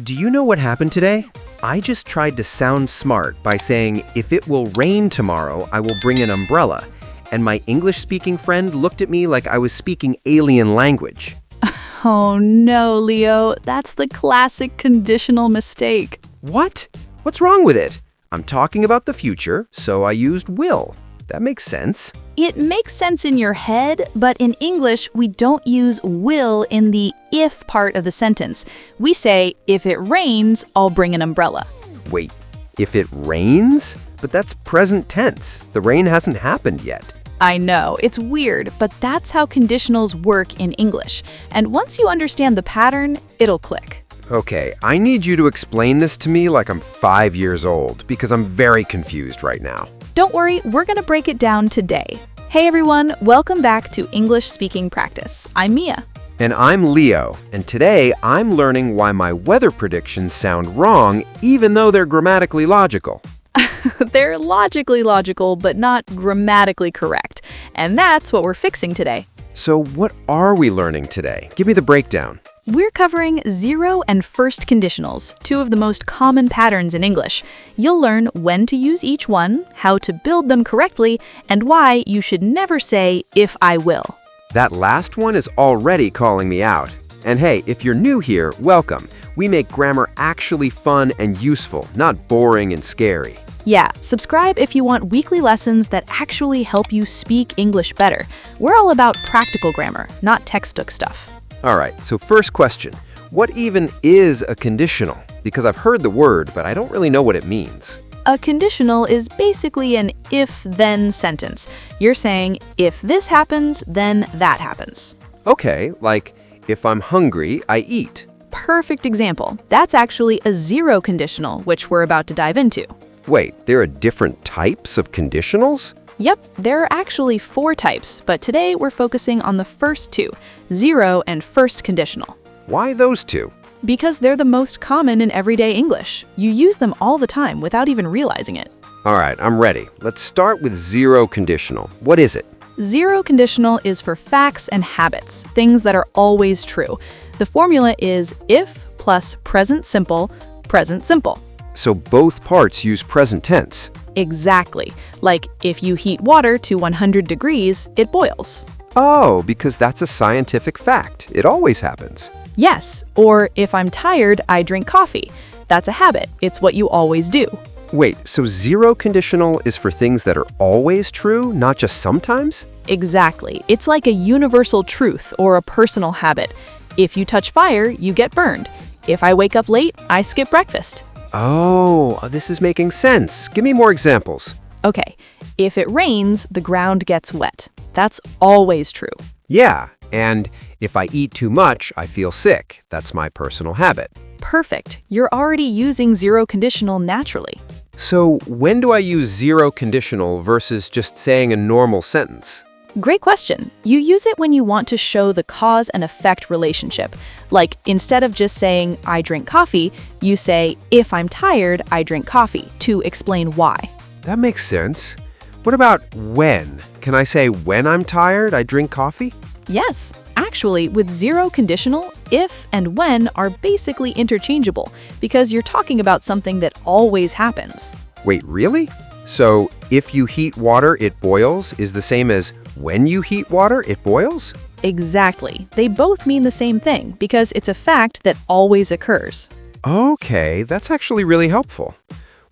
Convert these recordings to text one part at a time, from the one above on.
Do you know what happened today? I just tried to sound smart by saying, if it will rain tomorrow, I will bring an umbrella. And my English-speaking friend looked at me like I was speaking alien language. Oh no, Leo, that's the classic conditional mistake. What? What's wrong with it? I'm talking about the future, so I used will. That makes sense. It makes sense in your head, but in English, we don't use will in the if part of the sentence. We say, if it rains, I'll bring an umbrella. Wait, if it rains? But that's present tense. The rain hasn't happened yet. I know, it's weird, but that's how conditionals work in English. And once you understand the pattern, it'll click. Okay, I need you to explain this to me like I'm 5 years old, because I'm very confused right now. Don't worry, we're going to break it down today. Hey everyone, welcome back to English Speaking Practice. I'm Mia. And I'm Leo, and today I'm learning why my weather predictions sound wrong, even though they're grammatically logical. They're logically logical, but not grammatically correct. And that's what we're fixing today. So what are we learning today? Give me the breakdown. We're covering zero and first conditionals, two of the most common patterns in English. You'll learn when to use each one, how to build them correctly, and why you should never say, if I will. That last one is already calling me out. And hey, if you're new here, welcome. We make grammar actually fun and useful, not boring and scary. Yeah, subscribe if you want weekly lessons that actually help you speak English better. We're all about practical grammar, not textbook stuff. All right, so first question. What even is a conditional? Because I've heard the word, but I don't really know what it means. A conditional is basically an if-then sentence. You're saying, if this happens, then that happens. Okay, like, if I'm hungry, I eat. Perfect example. That's actually a zero conditional, which we're about to dive into. Wait, there are different types of conditionals? Yep, there are actually 4 types, but today we're focusing on the first 2, zero and first conditional. Why those two? Because they're the most common in everyday English. You use them all the time without even realizing it. All right, I'm ready. Let's start with zero conditional. What is it? Zero conditional is for facts and habits, things that are always true. The formula is if plus present simple, present simple. So both parts use present tense. Exactly. Like, if you heat water to 100 degrees, it boils. Oh, because that's a scientific fact. It always happens. Yes, or if I'm tired, I drink coffee. That's a habit. It's what you always do. Wait, so zero conditional is for things that are always true, not just sometimes? Exactly. It's like a universal truth or a personal habit. If you touch fire, you get burned. If I wake up late, I skip breakfast. Oh, this is making sense. Give me more examples. Okay, if it rains, the ground gets wet. That's always true. Yeah, and if I eat too much, I feel sick. That's my personal habit. Perfect. You're already using zero conditional naturally. So when do I use zero conditional versus just saying a normal sentence? Great question. You use it when you want to show the cause and effect relationship. Like, instead of just saying, I drink coffee, you say, if I'm tired, I drink coffee, to explain why. That makes sense. What about when? Can I say, when I'm tired, I drink coffee? Yes. Actually, with zero conditional, if and when are basically interchangeable because you're talking about something that always happens. Wait, really? So, if you heat water, it boils is the same as when you heat water, it boils? Exactly. They both mean the same thing because it's a fact that always occurs. Okay, that's actually really helpful.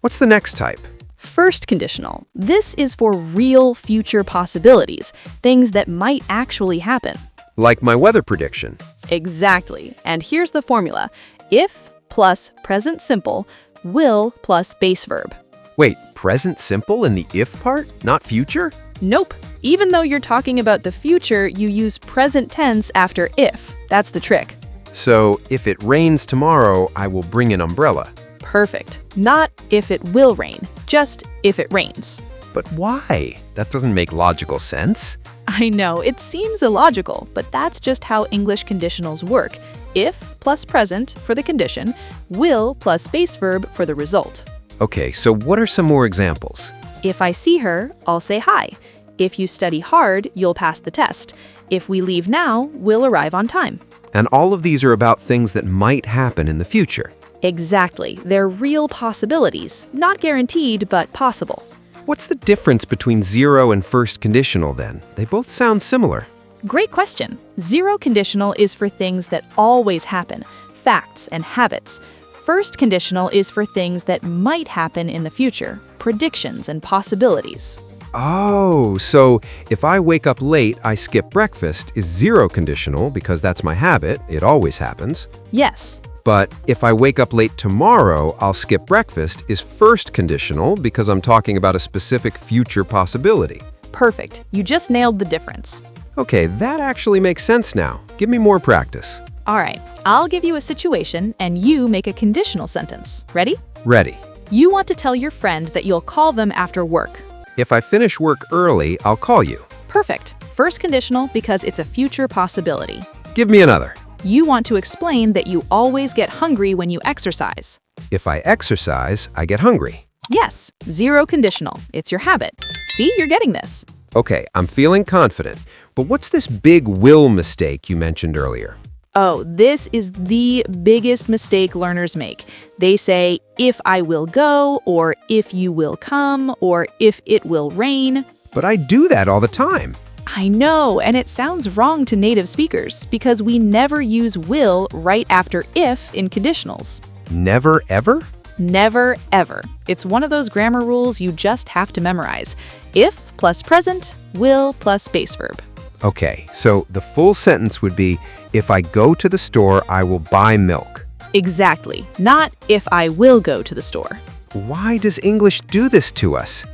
What's the next type? First conditional. This is for real future possibilities, things that might actually happen. Like my weather prediction. Exactly. And here's the formula. If plus present simple, will plus base verb. Wait, present simple in the if part, not future? Nope. Even though you're talking about the future, you use present tense after if. That's the trick. So, if it rains tomorrow, I will bring an umbrella. Perfect. Not if it will rain, just if it rains. But why? That doesn't make logical sense. I know, it seems illogical, but that's just how English conditionals work. If plus present for the condition, will plus base verb for the result. Okay, so what are some more examples? If I see her, I'll say hi. If you study hard, you'll pass the test. If we leave now, we'll arrive on time. And all of these are about things that might happen in the future. Exactly. They're real possibilities. Not guaranteed, but possible. What's the difference between zero and first conditional then? They both sound similar. Great question. Zero conditional is for things that always happen, facts and habits. First conditional is for things that might happen in the future, predictions and possibilities. Oh, so if I wake up late, I skip breakfast is zero conditional because that's my habit. It always happens. Yes. But if I wake up late tomorrow, I'll skip breakfast is first conditional because I'm talking about a specific future possibility. Perfect. You just nailed the difference. Okay, that actually makes sense now. Give me more practice. All right. I'll give you a situation and you make a conditional sentence. Ready? Ready. You want to tell your friend that you'll call them after work. If I finish work early, I'll call you. Perfect. First conditional because it's a future possibility. Give me another. You want to explain that you always get hungry when you exercise. If I exercise, I get hungry. Yes, zero conditional. It's your habit. See, you're getting this. Okay, I'm feeling confident. But what's this big will mistake you mentioned earlier? Oh, this is the biggest mistake learners make. They say, if I will go, or if you will come, or if it will rain. But I do that all the time. I know, and it sounds wrong to native speakers because we never use will right after if in conditionals. Never ever? Never, ever. It's one of those grammar rules you just have to memorize. If plus present, will plus base verb. Okay, so the full sentence would be, if I go to the store, I will buy milk. Exactly, not if I will go to the store. Why does English do this to us?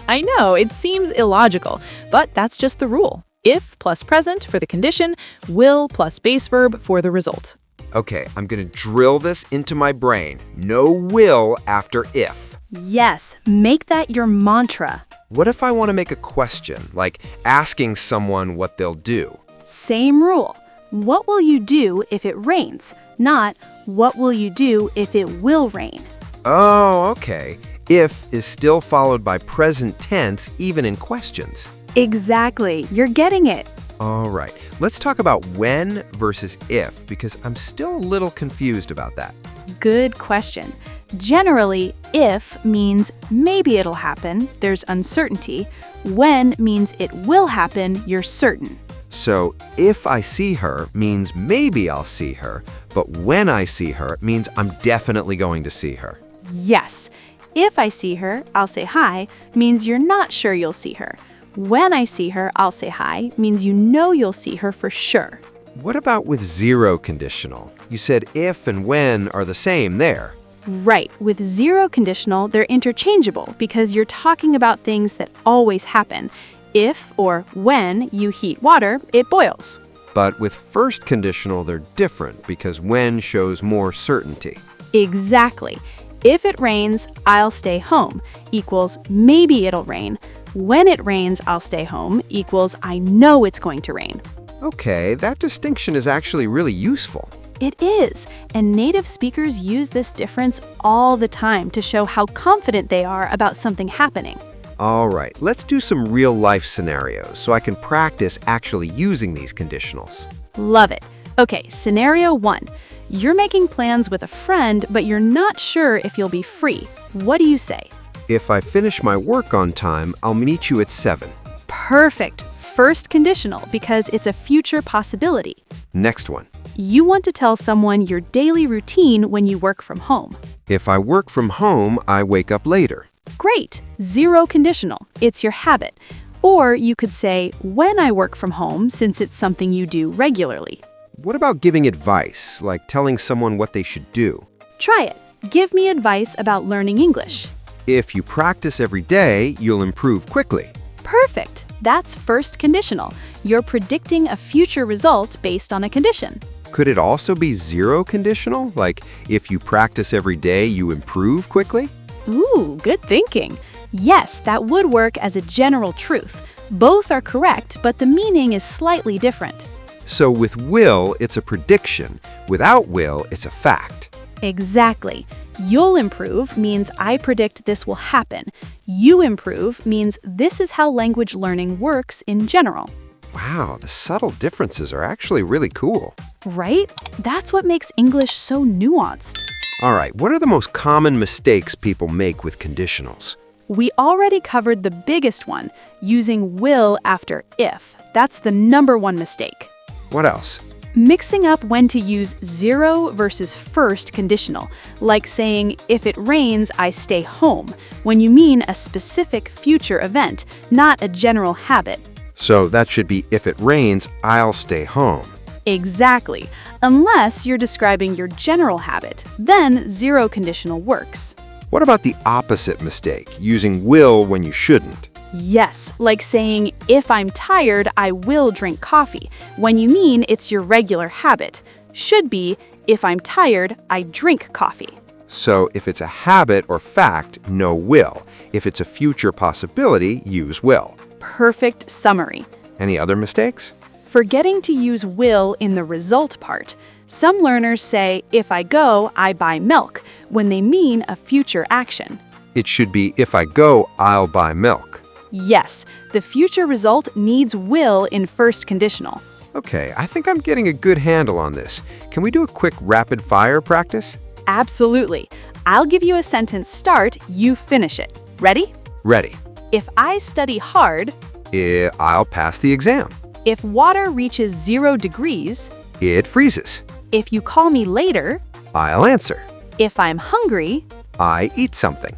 I know, it seems illogical, but that's just the rule. If plus present for the condition, will plus base verb for the result. Okay, I'm gonna drill this into my brain. No will after if. Yes, make that your mantra. What if I want to make a question, like asking someone what they'll do? Same rule. What will you do if it rains? Not, what will you do if it will rain? Oh, okay. If is still followed by present tense, even in questions. Exactly. You're getting it. All right, let's talk about when versus if, because I'm still a little confused about that. Good question. Generally, if means maybe it'll happen, there's uncertainty. When means it will happen, you're certain. So, if I see her means maybe I'll see her, but when I see her means I'm definitely going to see her. Yes. If I see her, I'll say hi, means you're not sure you'll see her. When I see her, I'll say hi, means you know you'll see her for sure. What about with zero conditional? You said if and when are the same there. Right. With zero conditional, they're interchangeable because you're talking about things that always happen. If or when you heat water, it boils. But with first conditional, they're different because when shows more certainty. Exactly. If it rains, I'll stay home equals maybe it'll rain. When it rains, I'll stay home equals I know it's going to rain. Okay, that distinction is actually really useful. It is, and native speakers use this difference all the time to show how confident they are about something happening. All right, let's do some real-life scenarios so I can practice actually using these conditionals. Love it. Okay, scenario 1. You're making plans with a friend, but you're not sure if you'll be free. What do you say? If I finish my work on time, I'll meet you at 7. Perfect. First conditional because it's a future possibility. Next one. You want to tell someone your daily routine when you work from home. If I work from home, I wake up later. Great. Zero conditional. It's your habit. Or you could say, when I work from home, since it's something you do regularly. What about giving advice, like telling someone what they should do? Try it. Give me advice about learning English. If you practice every day, you'll improve quickly. Perfect. That's first conditional. You're predicting a future result based on a condition. Could it also be zero conditional? Like, if you practice every day, you improve quickly? Ooh, good thinking. Yes, that would work as a general truth. Both are correct, but the meaning is slightly different. So with will, it's a prediction. Without will, it's a fact. Exactly. You'll improve means I predict this will happen. You improve means this is how language learning works in general. Wow, the subtle differences are actually really cool. Right? That's what makes English so nuanced. All right, what are the most common mistakes people make with conditionals? We already covered the biggest one, using will after if. That's the number one mistake. What else? Mixing up when to use zero versus first conditional, like saying, if it rains, I stay home, when you mean a specific future event, not a general habit. So that should be, if it rains, I'll stay home. Exactly. Unless you're describing your general habit, then zero conditional works. What about the opposite mistake, using will when you shouldn't? Yes, like saying, if I'm tired, I will drink coffee, when you mean it's your regular habit. Should be, if I'm tired, I drink coffee. So if it's a habit or fact, no will. If it's a future possibility, use will. Perfect summary. Any other mistakes? Forgetting to use will in the result part. Some learners say, if I go, I buy milk, when they mean a future action. It should be, if I go, I'll buy milk. Yes, the future result needs will in first conditional. Okay, I think I'm getting a good handle on this. Can we do a quick rapid fire practice? Absolutely. I'll give you a sentence start, you finish it. Ready? Ready. If I study hard, I'll pass the exam. if water reaches 0 degrees, It freezes. if you call me later, I'll answer. if I'm hungry, I eat something.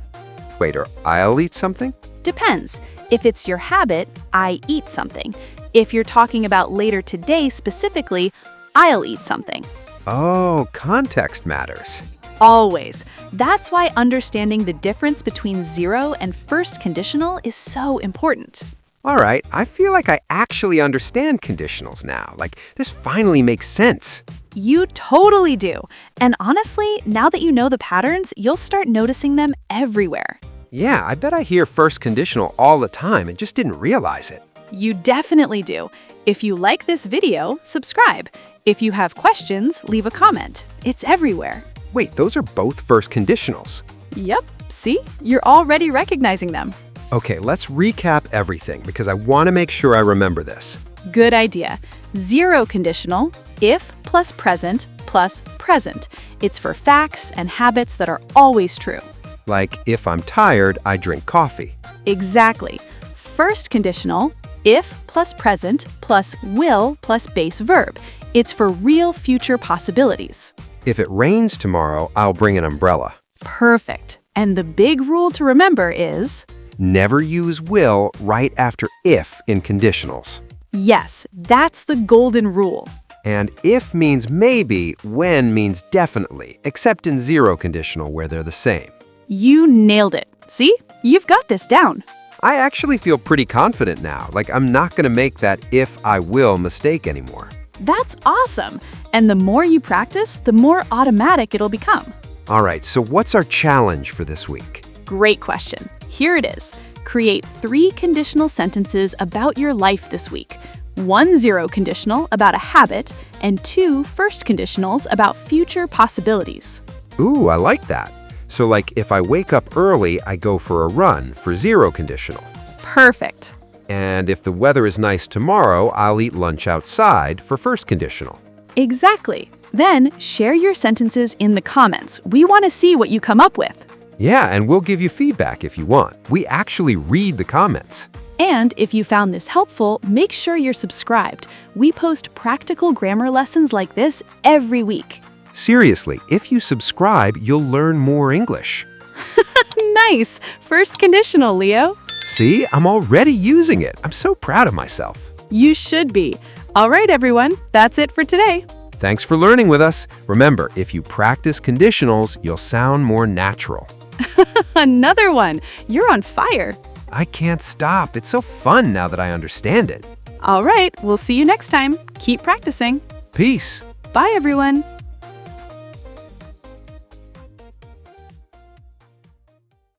Wait, or I'll eat something? depends. If it's your habit, I eat something. If you're talking about later today specifically, I'll eat something. Oh, context matters. Always. That's why understanding the difference between zero and first conditional is so important. All right, I feel like I actually understand conditionals now. Like, this finally makes sense. You totally do. And honestly, now that you know the patterns, you'll start noticing them everywhere. Yeah, I bet I hear first conditional all the time and just didn't realize it. You definitely do. If you like this video, subscribe. If you have questions, leave a comment. It's everywhere. Wait, those are both first conditionals. Yep, see? You're already recognizing them. Okay, let's recap everything because I want to make sure I remember this. Good idea. Zero conditional, if plus present plus present. It's for facts and habits that are always true. Like, if I'm tired, I drink coffee. Exactly. First conditional, if plus present plus will plus base verb. It's for real future possibilities. If it rains tomorrow, I'll bring an umbrella. Perfect. And the big rule to remember is, Never use will right after if in conditionals. yes, that's the golden rule. And if means maybe, when means definitely, except in zero conditional where they're the same. You nailed it. See? You've got this down. I actually feel pretty confident now, like I'm not going to make that if I will mistake anymore. That's awesome. And the more you practice, the more automatic it'll become. All right, so what's our challenge for this week? Great question. Here it is. Create 3 conditional sentences about your life this week. 1 zero conditional about a habit, and 2 first conditionals about future possibilities. Ooh, I like that. So like if I wake up early, I go for a run for zero conditional. Perfect. And if the weather is nice tomorrow, I'll eat lunch outside for first conditional. Exactly. Then share your sentences in the comments. We want to see what you come up with. Yeah, and we'll give you feedback if you want. We actually read the comments. And if you found this helpful, make sure you're subscribed. We post practical grammar lessons like this every week. Seriously, if you subscribe, you'll learn more English. Nice! First conditional, Leo. See, I'm already using it. I'm so proud of myself. You should be. All right, everyone. That's it for today. Thanks for learning with us. Remember, if you practice conditionals, you'll sound more natural. Another one. You're on fire. I can't stop. It's so fun now that I understand it. All right, we'll see you next time. Keep practicing. Peace. Bye, everyone.